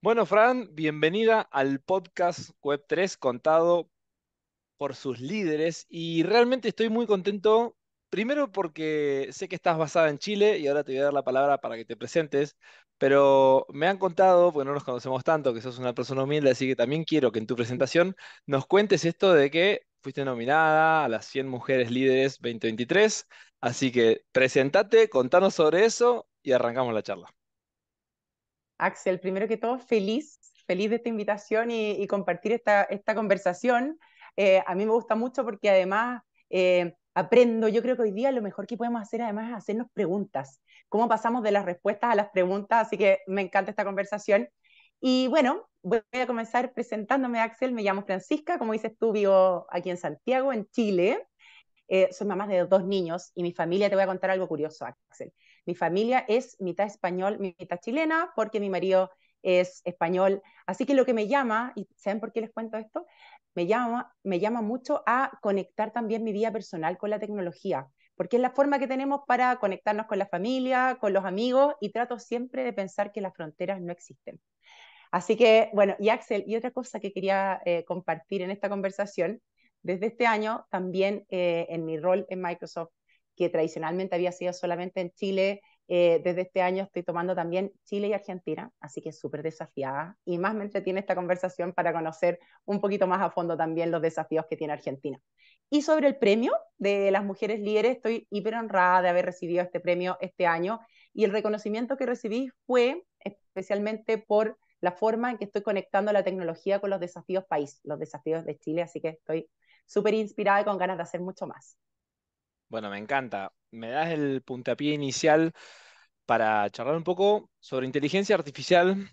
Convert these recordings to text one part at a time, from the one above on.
Bueno, Fran, bienvenida al podcast Web3 contado por sus líderes y realmente estoy muy contento, primero porque sé que estás basada en Chile y ahora te voy a dar la palabra para que te presentes, pero me han contado, porque no nos conocemos tanto, que sos una persona humilde, así que también quiero que en tu presentación nos cuentes esto de que fuiste nominada a las 100 mujeres líderes 2023, así que presentate, contanos sobre eso y arrancamos la charla. Axel, primero que todo, feliz de esta invitación y compartir esta conversación. A mí me gusta mucho porque además aprendo. Yo creo que hoy día lo mejor que podemos hacer además es hacernos preguntas. Cómo pasamos de las respuestas a las preguntas, así que me encanta esta conversación. Y bueno, voy a comenzar presentándome, Axel. Me llamo Francisca, como dices tú, vivo aquí en Santiago, en Chile. Soy mamá de dos niños y mi familia, te voy a contar algo curioso, Axel. Mi familia es mitad español, mitad chilena, porque mi marido es español. Así que lo que me llama, y ¿saben por qué les cuento esto? Me llama mucho a conectar también mi vida personal con la tecnología, porque es la forma que tenemos para conectarnos con la familia, con los amigos, y trato siempre de pensar que las fronteras no existen. Así que, bueno, y Axel, y otra cosa que quería compartir en esta conversación, desde este año también en mi rol en Microsoft, que tradicionalmente había sido solamente en Chile, desde este año estoy tomando también Chile y Argentina, así que súper desafiada y más me entretiene esta conversación para conocer un poquito más a fondo también los desafíos que tiene Argentina. Y sobre el premio de las mujeres líderes, estoy hiper honrada de haber recibido este premio este año y el reconocimiento que recibí fue especialmente por la forma en que estoy conectando la tecnología con los desafíos país, los desafíos de Chile, así que estoy súper inspirada y con ganas de hacer mucho más. Bueno, me encanta. Me das el puntapié inicial para charlar un poco sobre inteligencia artificial.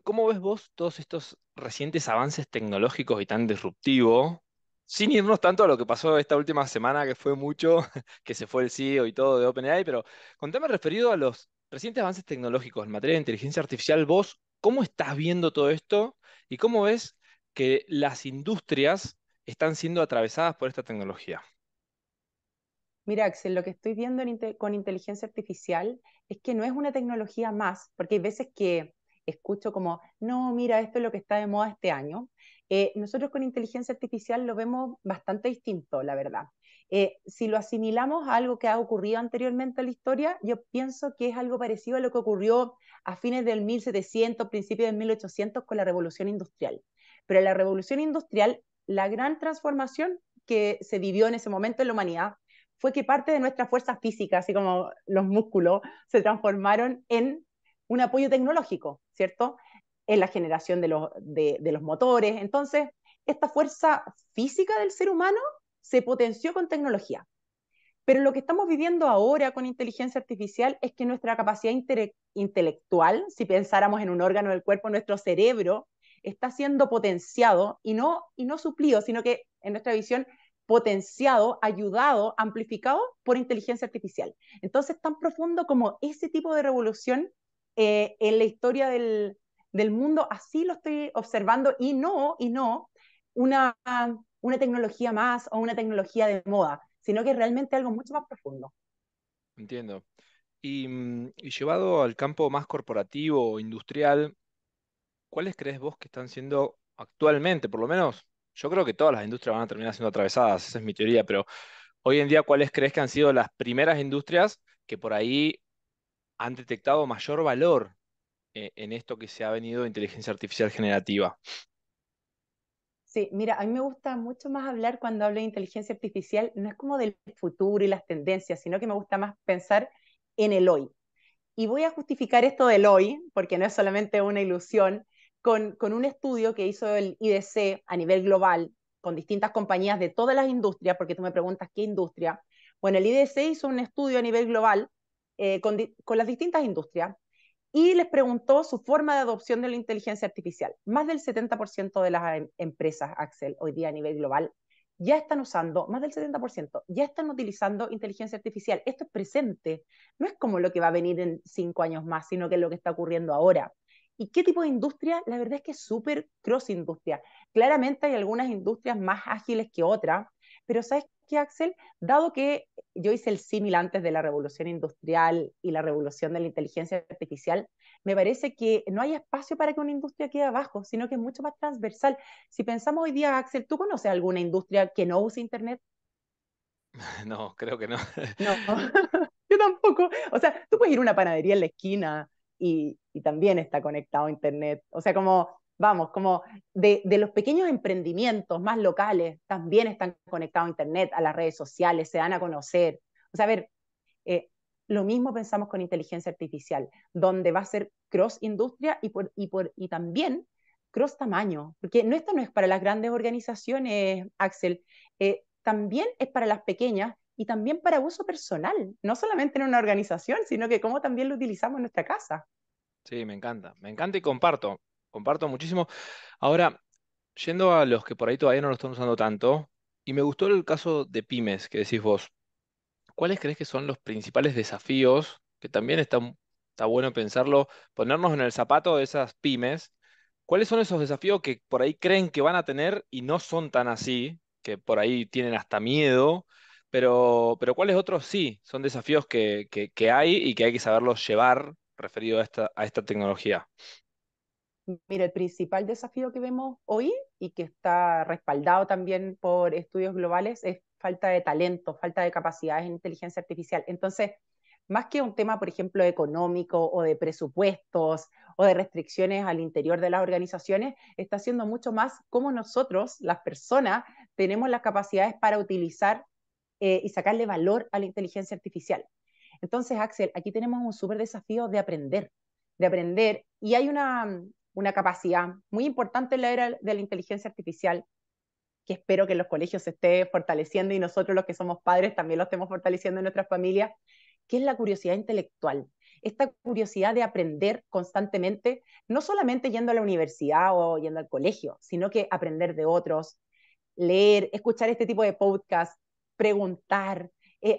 ¿Cómo ves vos todos estos recientes avances tecnológicos y tan disruptivos? Sin irnos tanto a lo que pasó esta última semana, que fue mucho, que se fue el CEO y todo de OpenAI, pero contame referido a los recientes avances tecnológicos en materia de inteligencia artificial, vos, ¿cómo estás viendo todo esto y cómo ves que las industrias están siendo atravesadas por esta tecnología? Mira, Axel, lo que estoy viendo con inteligencia artificial es que no es una tecnología más, porque hay veces que escucho como, no, mira, esto es lo que está de moda este año. Nosotros con inteligencia artificial lo vemos bastante distinto, la verdad. Si lo asimilamos a algo que ha ocurrido anteriormente en la historia, yo pienso que es algo parecido a lo que ocurrió a fines del 1700, principios del 1800 con la revolución industrial. Pero la revolución industrial, la gran transformación que se vivió en ese momento en la humanidad, fue que parte de nuestra fuerza física, así como los músculos, se transformaron en un apoyo tecnológico, ¿cierto? En la generación de los motores. Entonces, esta fuerza física del ser humano se potenció con tecnología. Pero lo que estamos viviendo ahora con inteligencia artificial es que nuestra capacidad intelectual, si pensáramos en un órgano del cuerpo, nuestro cerebro, está siendo potenciado y no suplido, sino que en nuestra visión potenciado, ayudado, amplificado por inteligencia artificial. Entonces, tan profundo como ese tipo de revolución en la historia del mundo, así lo estoy observando y no una, una tecnología más o una tecnología de moda, sino que es realmente algo mucho más profundo. Entiendo. Y llevado al campo más corporativo o industrial, ¿cuáles crees vos que están siendo actualmente, por lo menos, yo creo que todas las industrias van a terminar siendo atravesadas, esa es mi teoría, pero hoy en día, ¿cuáles crees que han sido las primeras industrias que por ahí han detectado mayor valor en esto que se ha venido de inteligencia artificial generativa? Sí, mira, a mí me gusta mucho más hablar cuando hablo de inteligencia artificial, no es como del futuro y las tendencias, sino que me gusta más pensar en el hoy. Y voy a justificar esto del hoy, porque no es solamente una ilusión, con un estudio que hizo el IDC a nivel global, con distintas compañías de todas las industrias, porque tú me preguntas qué industria. Bueno, el IDC hizo un estudio a nivel global con las distintas industrias y les preguntó su forma de adopción de la inteligencia artificial. Más del 70% de las empresas, Axel, hoy día a nivel global, ya están usando, más del 70%, ya están utilizando inteligencia artificial. Esto es presente, no es como lo que va a venir en 5 años más, sino que es lo que está ocurriendo ahora. ¿Y qué tipo de industria? La verdad es que es súper cross industria. Claramente hay algunas industrias más ágiles que otras, pero ¿sabes qué, Axel? Dado que yo hice el símil antes de la revolución industrial y la revolución de la inteligencia artificial, me parece que no hay espacio para que una industria quede abajo, sino que es mucho más transversal. Si pensamos hoy día, Axel, ¿tú conoces alguna industria que no use Internet? No, creo que no. No, yo tampoco. O sea, tú puedes ir a una panadería en la esquina y también está conectado a Internet. O sea, como, vamos, como de los pequeños emprendimientos más locales, también están conectados a Internet, a las redes sociales, se dan a conocer. O sea, a ver, eh, lo mismo pensamos con inteligencia artificial, donde va a ser cross industria y también cross tamaño, porque esto no es para las grandes organizaciones, Axel, también es para las pequeñas y también para uso personal, no solamente en una organización, sino que cómo también lo utilizamos en nuestra casa. Sí, me encanta y comparto muchísimo. Ahora, yendo a los que por ahí todavía no lo están usando tanto, y me gustó el caso de pymes que decís vos. ¿Cuáles crees que son los principales desafíos? Que también está bueno pensarlo, ponernos en el zapato de esas pymes. ¿Cuáles son esos desafíos que por ahí creen que van a tener y no son tan así, que por ahí tienen hasta miedo, pero cuáles otros sí son desafíos que hay y que hay que saberlos llevar referido a esta tecnología? Mira, el principal desafío que vemos hoy y que está respaldado también por estudios globales es falta de talento, falta de capacidades en inteligencia artificial. Entonces, más que un tema, por ejemplo, económico o de presupuestos o de restricciones al interior de las organizaciones, está siendo mucho más cómo nosotros, las personas, tenemos las capacidades para utilizar y sacarle valor a la inteligencia artificial. Entonces, Axel, aquí tenemos un súper desafío de aprender, y hay una capacidad muy importante en la era de la inteligencia artificial que espero que en los colegios se esté fortaleciendo y nosotros los que somos padres también lo estemos fortaleciendo en nuestras familias, que es la curiosidad intelectual. Esta curiosidad de aprender constantemente, no solamente yendo a la universidad o yendo al colegio, sino que aprender de otros, leer, escuchar este tipo de podcast, preguntar,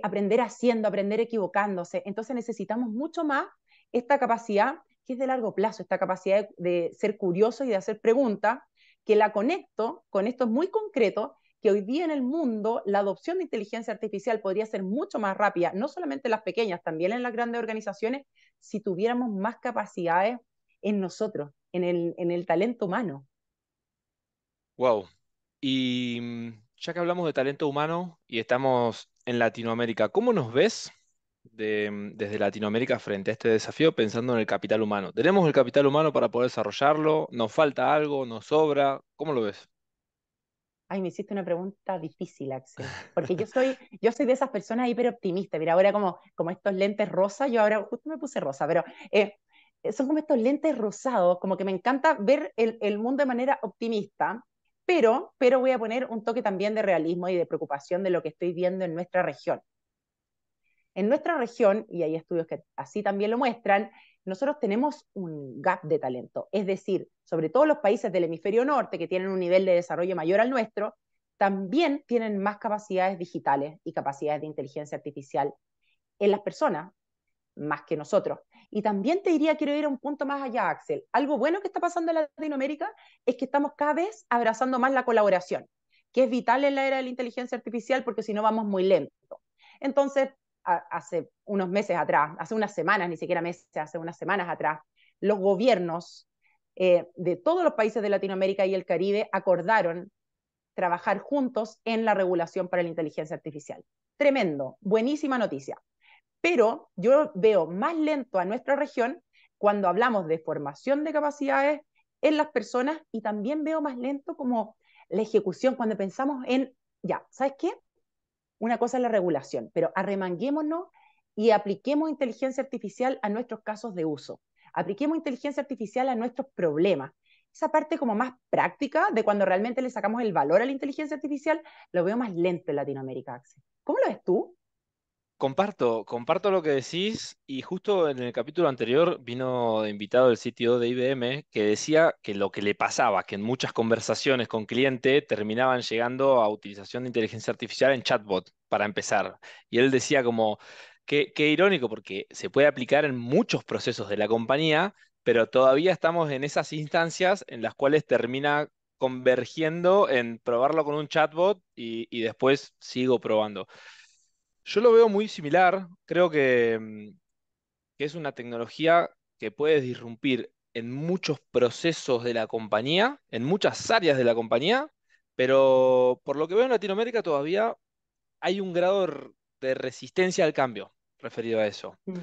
aprender haciendo, aprender equivocándose. Entonces necesitamos mucho más esta capacidad que es de largo plazo, esta capacidad de ser curioso y de hacer preguntas, que la conecto con esto muy concreto, que hoy día en el mundo la adopción de inteligencia artificial podría ser mucho más rápida, no solamente en las pequeñas, también en las grandes organizaciones, si tuviéramos más capacidades en nosotros, en el talento humano. Wow. Y ya que hablamos de talento humano y estamos en Latinoamérica, ¿cómo nos ves desde Latinoamérica frente a este desafío pensando en el capital humano? ¿Tenemos el capital humano para poder desarrollarlo? ¿Nos falta algo? ¿Nos sobra? ¿Cómo lo ves? Ay, me hiciste una pregunta difícil, Axel, porque yo soy de esas personas hiperoptimistas. Mira, ahora como estos lentes rosas, yo ahora justo me puse rosa, pero son como estos lentes rosados, como que me encanta ver el mundo de manera optimista, pero voy a poner un toque también de realismo y de preocupación de lo que estoy viendo en nuestra región. En nuestra región, y hay estudios que así también lo muestran, nosotros tenemos un gap de talento. Es decir, sobre todo los países del hemisferio norte, que tienen un nivel de desarrollo mayor al nuestro, también tienen más capacidades digitales y capacidades de inteligencia artificial en las personas, más que nosotros. Y también te diría, quiero ir a un punto más allá, Axel. Algo bueno que está pasando en Latinoamérica es que estamos cada vez abrazando más la colaboración, que es vital en la era de la inteligencia artificial porque si no vamos muy lento. Entonces, hace unos meses atrás, hace unas semanas, ni siquiera meses, hace unas semanas atrás, los gobiernos de todos los países de Latinoamérica y el Caribe acordaron trabajar juntos en la regulación para la inteligencia artificial. Tremendo, buenísima noticia. Pero yo veo más lento a nuestra región cuando hablamos de formación de capacidades en las personas y también veo más lento como la ejecución cuando pensamos en, ya, ¿sabes qué? Una cosa es la regulación, pero arremanguémonos y apliquemos inteligencia artificial a nuestros casos de uso. Apliquemos inteligencia artificial a nuestros problemas. Esa parte como más práctica de cuando realmente le sacamos el valor a la inteligencia artificial, lo veo más lento en Latinoamérica, Axel. ¿Cómo lo ves tú? Comparto lo que decís y justo en el capítulo anterior vino de invitado el CTO de IBM que decía que lo que le pasaba, que en muchas conversaciones con cliente terminaban llegando a utilización de inteligencia artificial en chatbot para empezar. Y él decía como, qué irónico porque se puede aplicar en muchos procesos de la compañía, pero todavía estamos en esas instancias en las cuales termina convergiendo en probarlo con un chatbot y después sigo probando. Yo lo veo muy similar, creo que es una tecnología que puede disrumpir en muchos procesos de la compañía, en muchas áreas de la compañía, pero por lo que veo en Latinoamérica todavía hay un grado de resistencia al cambio referido a eso. Mm.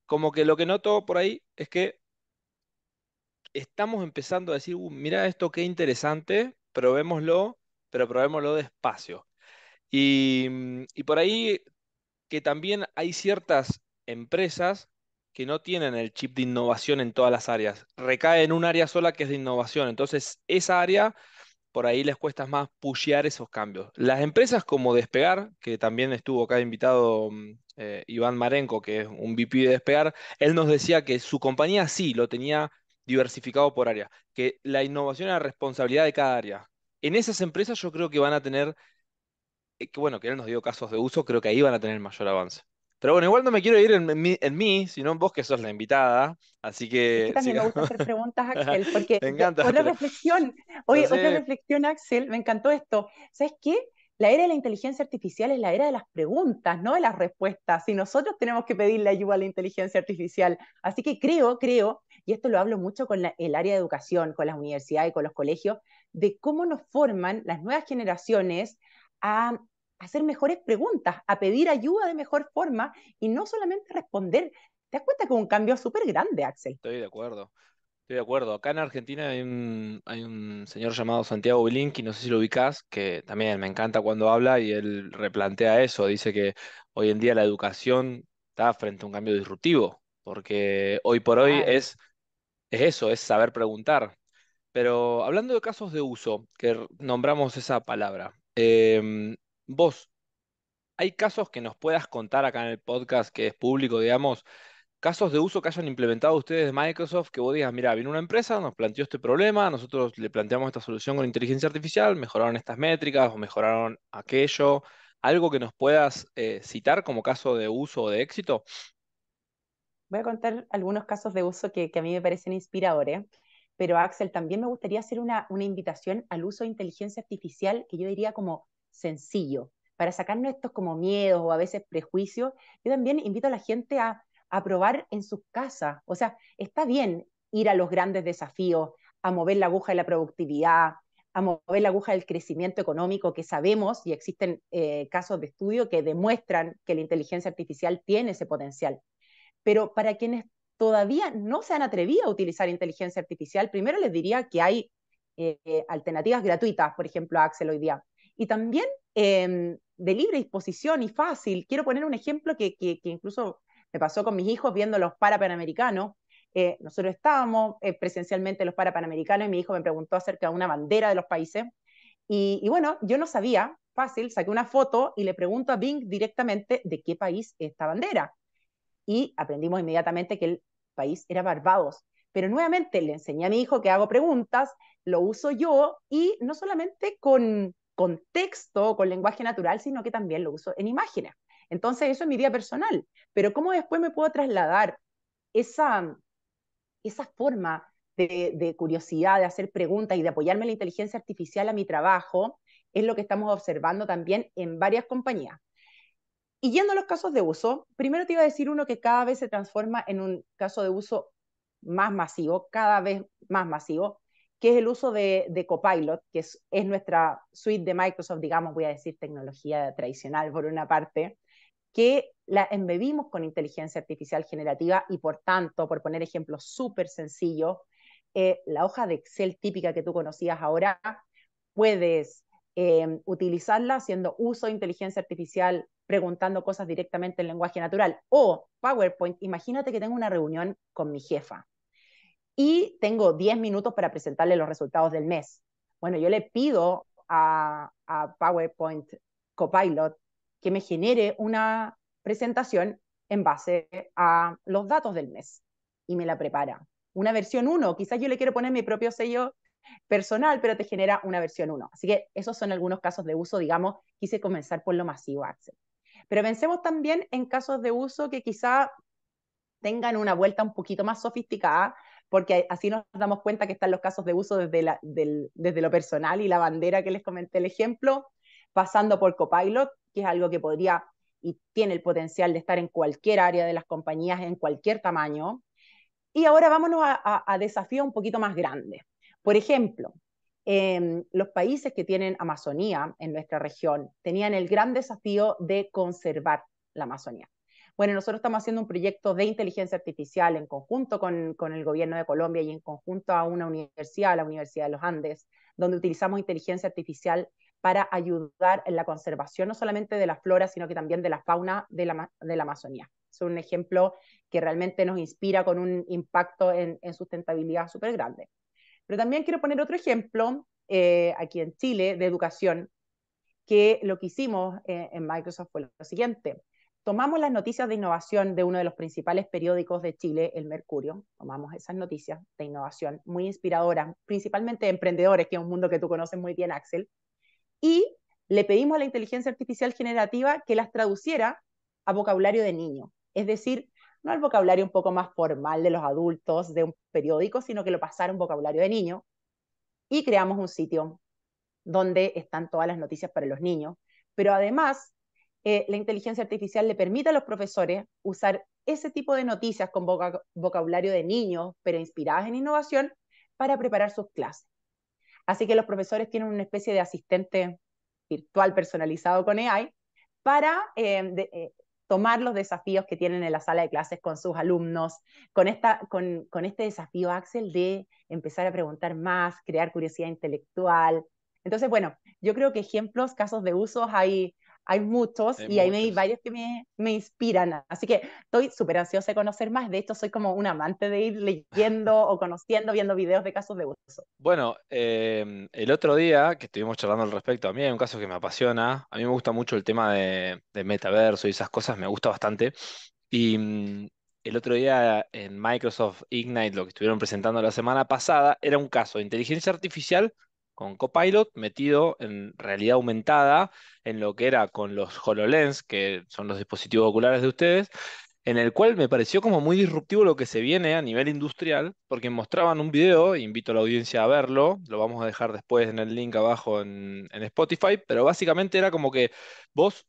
Como que lo que noto por ahí es que estamos empezando a decir, mira esto qué interesante, probémoslo, pero probémoslo despacio. Y por ahí que también hay ciertas empresas que no tienen el chip de innovación en todas las áreas. Recae en un área sola que es de innovación. Entonces, esa área por ahí les cuesta más pushear esos cambios. Las empresas como Despegar, que también estuvo acá invitado Iván Marenco, que es un VP de Despegar, él nos decía que su compañía sí lo tenía diversificado por área, que la innovación era responsabilidad de cada área. En esas empresas yo creo que van a tener, que bueno, que él nos dio casos de uso, creo que ahí van a tener mayor avance. Pero bueno, igual no me quiero ir en mí, sino en vos que sos la invitada, así Es que que también me sigamos. gusta hacer preguntas, Axel, porque Me encanta, otra reflexión, ya oye, otra sé, reflexión, Axel, me encantó esto. ¿Sabes qué? La era de la inteligencia artificial es la era de las preguntas, no de las respuestas. Y nosotros tenemos que pedirle ayuda a la inteligencia artificial. Así que creo, y esto lo hablo mucho con el área de educación, con las universidades y con los colegios, de cómo nos forman las nuevas generaciones a hacer mejores preguntas, a pedir ayuda de mejor forma y no solamente responder. ¿Te das cuenta que es un cambio súper grande, Axel? estoy de acuerdo. Estoy de acuerdo. Acá en Argentina hay un señor llamado Santiago Bilinqui, no sé si lo ubicás, que también me encanta cuando habla y él replantea eso. Dice que hoy en día la educación está frente a un cambio disruptivo, porque hoy por hoy Claro. es eso, es saber preguntar. Pero hablando de casos de uso, que nombramos esa palabra, vos, ¿hay casos que nos puedas contar acá en el podcast que es público, digamos? Casos de uso que hayan implementado ustedes de Microsoft, que vos digas, mira, vino una empresa, nos planteó este problema, nosotros le planteamos esta solución con inteligencia artificial, mejoraron estas métricas o mejoraron aquello. ¿Algo que nos puedas citar como caso de uso o de éxito? Voy a contar algunos casos de uso que a mí me parecen inspiradores, pero Axel, también me gustaría hacer una invitación al uso de inteligencia artificial que yo diría como sencillo, para sacarnos estos como miedos o a veces prejuicios. Yo también invito a la gente a probar en sus casas. O sea, está bien ir a los grandes desafíos, a mover la aguja de la productividad, a mover la aguja del crecimiento económico, que sabemos y existen casos de estudio que demuestran que la inteligencia artificial tiene ese potencial. Pero para quienes todavía no se han atrevido a utilizar inteligencia artificial, primero les diría que hay alternativas gratuitas, por ejemplo, Axel hoy día, y también de libre disposición y fácil. Quiero poner un ejemplo que incluso me pasó con mis hijos viendo los Parapanamericanos. Nosotros estábamos presencialmente en los Parapanamericanos y mi hijo me preguntó acerca de una bandera de los países. Y bueno, yo no sabía, fácil, saqué una foto y le pregunto a Bing directamente de qué país es esta bandera y aprendimos inmediatamente que el país era Barbados. Pero nuevamente le enseñé a mi hijo que hago preguntas, lo uso yo y no solamente con texto, con lenguaje natural, sino que también lo uso en imágenes. Entonces eso es mi vida personal. Pero ¿cómo después me puedo trasladar esa, esa forma de curiosidad, de hacer preguntas y de apoyarme en la inteligencia artificial a mi trabajo? Es lo que estamos observando también en varias compañías. Y yendo a los casos de uso, primero te iba a decir uno que cada vez se transforma en un caso de uso más masivo, cada vez más masivo, que es el uso de Copilot, que es nuestra suite de Microsoft, digamos, voy a decir tecnología tradicional por una parte, que la embebimos con inteligencia artificial generativa y por tanto, por poner ejemplos súper sencillos, la hoja de Excel típica que tú conocías ahora, puedes utilizarla haciendo uso de inteligencia artificial, preguntando cosas directamente en lenguaje natural. O PowerPoint, imagínate que tengo una reunión con mi jefa y tengo 10 minutos para presentarle los resultados del mes. Bueno, yo le pido a PowerPoint Copilot que me genere una presentación en base a los datos del mes y me la prepara. Una versión uno, quizás yo le quiero poner mi propio sello personal, pero te genera una versión uno. Así que esos son algunos casos de uso, digamos, quise comenzar por lo masivo, Axel. Pero pensemos también en casos de uso que quizá tengan una vuelta un poquito más sofisticada, porque así nos damos cuenta que están los casos de uso desde lo personal y la bandera que les comenté el ejemplo, pasando por Copilot, que es algo que podría y tiene el potencial de estar en cualquier área de las compañías, en cualquier tamaño. Y ahora vámonos a desafíos un poquito más grandes. Por ejemplo, los países que tienen Amazonía en nuestra región tenían el gran desafío de conservar la Amazonía. Bueno, nosotros estamos haciendo un proyecto de inteligencia artificial en conjunto con el gobierno de Colombia y en conjunto a una universidad, la Universidad de los Andes, donde utilizamos inteligencia artificial para ayudar en la conservación no solamente de la flora, sino que también de la fauna de la Amazonía. Es un ejemplo que realmente nos inspira con un impacto en sustentabilidad súper grande. Pero también quiero poner otro ejemplo aquí en Chile de educación, que lo que hicimos en Microsoft fue lo siguiente. Tomamos las noticias de innovación de uno de los principales periódicos de Chile, El Mercurio, tomamos esas noticias de innovación muy inspiradoras, principalmente de emprendedores, que es un mundo que tú conoces muy bien, Axel, y le pedimos a la inteligencia artificial generativa que las traduciera a vocabulario de niño, es decir, no al vocabulario un poco más formal de los adultos de un periódico, sino que lo pasara a un vocabulario de niño, y creamos un sitio donde están todas las noticias para los niños, pero además la inteligencia artificial le permite a los profesores usar ese tipo de noticias con vocabulario de niños, pero inspiradas en innovación, para preparar sus clases. Así que los profesores tienen una especie de asistente virtual personalizado con AI para tomar los desafíos que tienen en la sala de clases con sus alumnos, con este desafío, Axel, de empezar a preguntar más, crear curiosidad intelectual. Entonces, bueno, yo creo que ejemplos, casos de usos hay muchos Hay y hay muchos. varios que me inspiran. Así que estoy súper ansiosa de conocer más. De hecho, soy como un amante de ir leyendo o conociendo, viendo videos de casos de uso. Bueno, el otro día que estuvimos charlando al respecto, a mí hay un caso que me apasiona, a mí me gusta mucho el tema de metaverso y esas cosas, me gusta bastante. Y el otro día en Microsoft Ignite, lo que estuvieron presentando la semana pasada, era un caso de inteligencia artificial con Copilot metido en realidad aumentada en lo que era con los HoloLens, que son los dispositivos oculares de ustedes, en el cual me pareció como muy disruptivo lo que se viene a nivel industrial, porque mostraban un video, invito a la audiencia a verlo, lo vamos a dejar después en el link abajo en Spotify, pero básicamente era como que vos,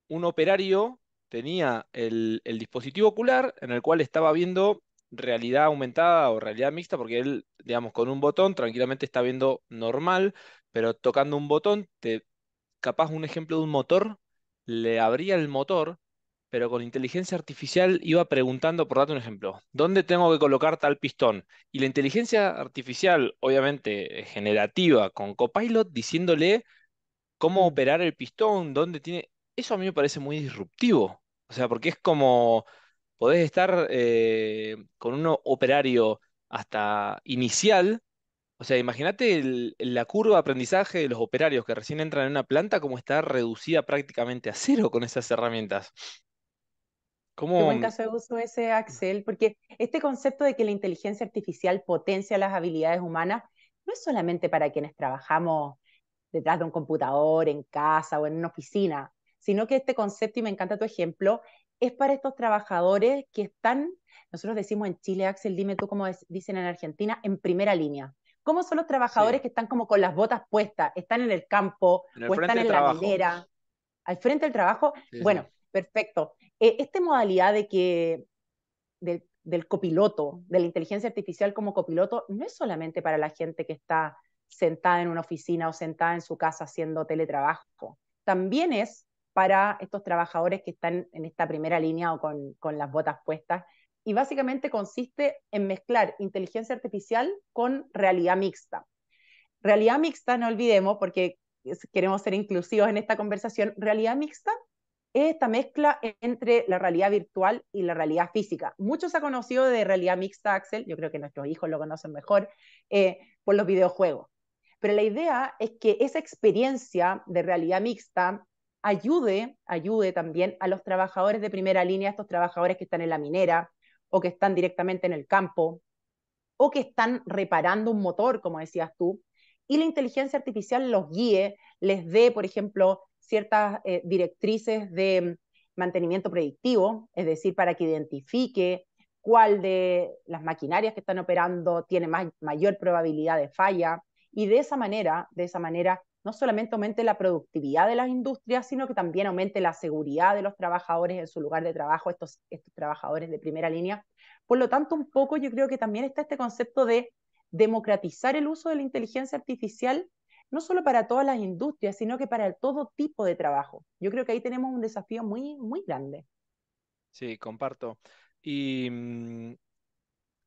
un operario, tenía el dispositivo ocular en el cual estaba viendo realidad aumentada o realidad mixta, porque él, digamos, con un botón tranquilamente está viendo normal, pero tocando un botón, capaz un ejemplo de un motor, le abría el motor, pero con inteligencia artificial iba preguntando, por darte un ejemplo, ¿dónde tengo que colocar tal pistón? Y la inteligencia artificial, obviamente generativa, con Copilot, diciéndole cómo Mm. operar el pistón, dónde tiene... Eso a mí me parece muy disruptivo. O sea, porque es como podés estar con un operario hasta inicial. O sea, imagínate la curva de aprendizaje de los operarios que recién entran en una planta, como está reducida prácticamente a cero con esas herramientas. Qué ¿Cómo? buen caso de uso ese, Axel, porque este concepto de que la inteligencia artificial potencia las habilidades humanas no es solamente para quienes trabajamos detrás de un computador, en casa o en una oficina, sino que este concepto, y me encanta tu ejemplo, es para estos trabajadores que están, nosotros decimos en Chile, Axel, dime tú cómo dicen en Argentina, en primera línea. ¿Cómo son los Sí, trabajadores que están como con las botas puestas, están en el campo en el o están frente de en la trabajo. minera, al frente del trabajo? Sí, sí. Bueno, perfecto. Esta modalidad del copiloto, de la inteligencia artificial como copiloto, no es solamente para la gente que está sentada en una oficina o sentada en su casa haciendo teletrabajo. También es para estos trabajadores que están en esta primera línea o con las botas puestas. Y básicamente consiste en mezclar inteligencia artificial con realidad mixta. Realidad mixta, no olvidemos, porque queremos ser inclusivos en esta conversación, realidad mixta es esta mezcla entre la realidad virtual y la realidad física. Mucho se ha conocido de realidad mixta, Axel, yo creo que nuestros hijos lo conocen mejor, por los videojuegos. Pero la idea es que esa experiencia de realidad mixta ayude también a los trabajadores de primera línea, a estos trabajadores que están en la minera o que están directamente en el campo o que están reparando un motor, como decías tú, y la inteligencia artificial los guíe, les dé, por ejemplo, ciertas directrices de mantenimiento predictivo, es decir, para que identifique cuál de las maquinarias que están operando tiene mayor probabilidad de falla, y de esa manera, no solamente aumente la productividad de las industrias, sino que también aumente la seguridad de los trabajadores en su lugar de trabajo, estos trabajadores de primera línea. Por lo tanto, un poco yo creo que también está este concepto de democratizar el uso de la inteligencia artificial, no solo para todas las industrias, sino que para todo tipo de trabajo. Yo creo que ahí tenemos un desafío muy, muy grande. Sí, comparto. Y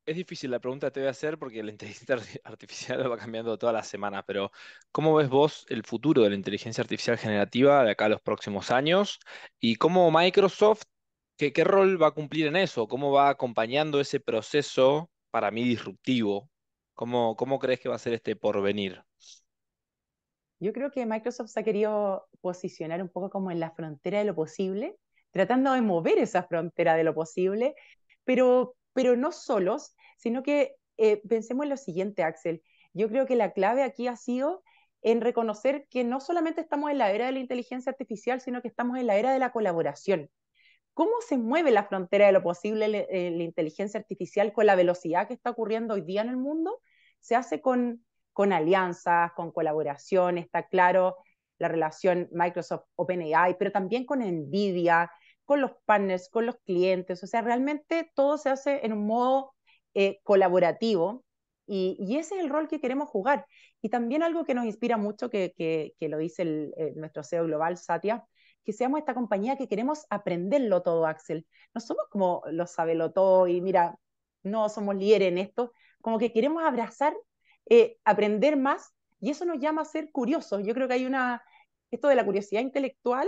es difícil la pregunta que te voy a hacer porque la inteligencia artificial va cambiando todas las semanas, pero ¿cómo ves vos el futuro de la inteligencia artificial generativa de acá a los próximos años? ¿Y cómo Microsoft, qué rol va a cumplir en eso? ¿Cómo va acompañando ese proceso para mí disruptivo? ¿Cómo crees que va a ser este porvenir? Yo creo que Microsoft se ha querido posicionar un poco como en la frontera de lo posible, tratando de mover esa frontera de lo posible, pero no solos, sino que pensemos en lo siguiente, Axel. Yo creo que la clave aquí ha sido en reconocer que no solamente estamos en la era de la inteligencia artificial, sino que estamos en la era de la colaboración. ¿Cómo se mueve la frontera de lo posible la inteligencia artificial con la velocidad que está ocurriendo hoy día en el mundo? Se hace con alianzas, con colaboración, está claro la relación Microsoft-OpenAI, pero también con NVIDIA, con los partners, con los clientes. O sea, realmente todo se hace en un modo colaborativo y ese es el rol que queremos jugar. Y también algo que nos inspira mucho, que lo dice nuestro CEO global, Satya, que seamos esta compañía que queremos aprenderlo todo, Axel. No somos como los todo y mira, no somos líderes en esto, como que queremos abrazar, aprender más y eso nos llama a ser curiosos. Yo creo que esto de la curiosidad intelectual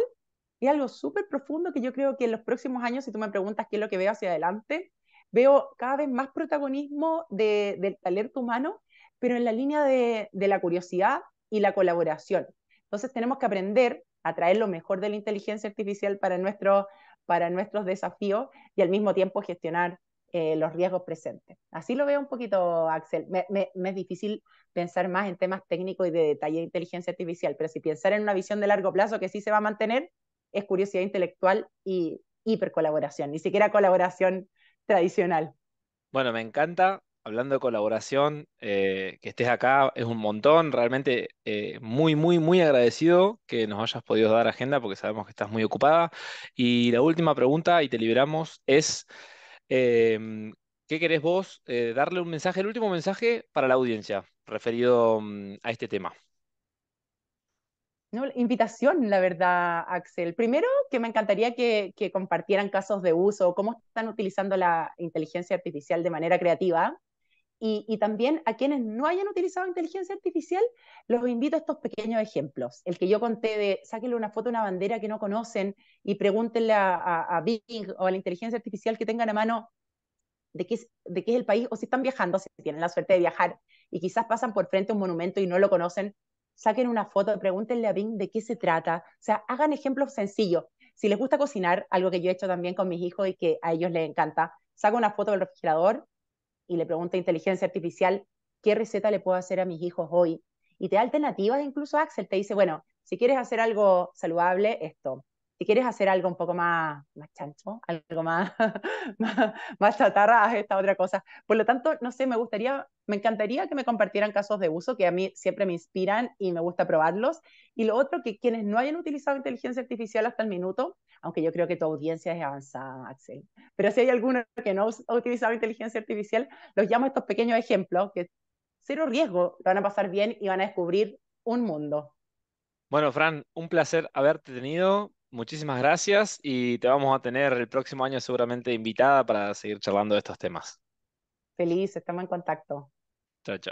es algo súper profundo que yo creo que en los próximos años, si tú me preguntas qué es lo que veo hacia adelante, veo cada vez más protagonismo del talento humano, pero en la línea de la curiosidad y la colaboración. Entonces tenemos que aprender a traer lo mejor de la inteligencia artificial para nuestros desafíos y al mismo tiempo gestionar los riesgos presentes. Así lo veo un poquito, Axel. Me es difícil pensar más en temas técnicos y de detalle de inteligencia artificial, pero si pensar en una visión de largo plazo que sí se va a mantener, es curiosidad intelectual y hipercolaboración, ni siquiera colaboración tradicional. Bueno, me encanta, hablando de colaboración, que estés acá es un montón, realmente muy, muy, muy agradecido que nos hayas podido dar agenda porque sabemos que estás muy ocupada. Y la última pregunta, y te liberamos, es, ¿qué querés vos darle un mensaje, el último mensaje para la audiencia referido a este tema? No, invitación, la verdad, Axel. Primero, que me encantaría que compartieran casos de uso, cómo están utilizando la inteligencia artificial de manera creativa. Y también a quienes no hayan utilizado inteligencia artificial, los invito a estos pequeños ejemplos. El que yo conté de sáquenle una foto a una bandera que no conocen y pregúntenle a Bing o a la inteligencia artificial que tengan a mano de qué es el país, o si están viajando, si tienen la suerte de viajar y quizás pasan por frente a un monumento y no lo conocen, saquen una foto, pregúntenle a Bing de qué se trata. O sea, hagan ejemplos sencillos. Si les gusta cocinar, algo que yo he hecho también con mis hijos y que a ellos les encanta, saca una foto del refrigerador y le pregunta a inteligencia artificial qué receta le puedo hacer a mis hijos hoy. Y te da alternativas, incluso Axel te dice, bueno, si quieres hacer algo saludable, esto. Si quieres hacer algo un poco más chancho, algo más chatarra, haz esta otra cosa. Por lo tanto, no sé, me encantaría que me compartieran casos de uso que a mí siempre me inspiran y me gusta probarlos. Y lo otro, que quienes no hayan utilizado inteligencia artificial hasta el minuto, aunque yo creo que tu audiencia es avanzada, Axel, pero si hay alguno que no ha utilizado inteligencia artificial, los llamo a estos pequeños ejemplos que cero riesgo, lo van a pasar bien y van a descubrir un mundo. Bueno, Fran, un placer haberte tenido. Muchísimas gracias y te vamos a tener el próximo año seguramente invitada para seguir charlando de estos temas. Feliz, estamos en contacto. Chao, chao.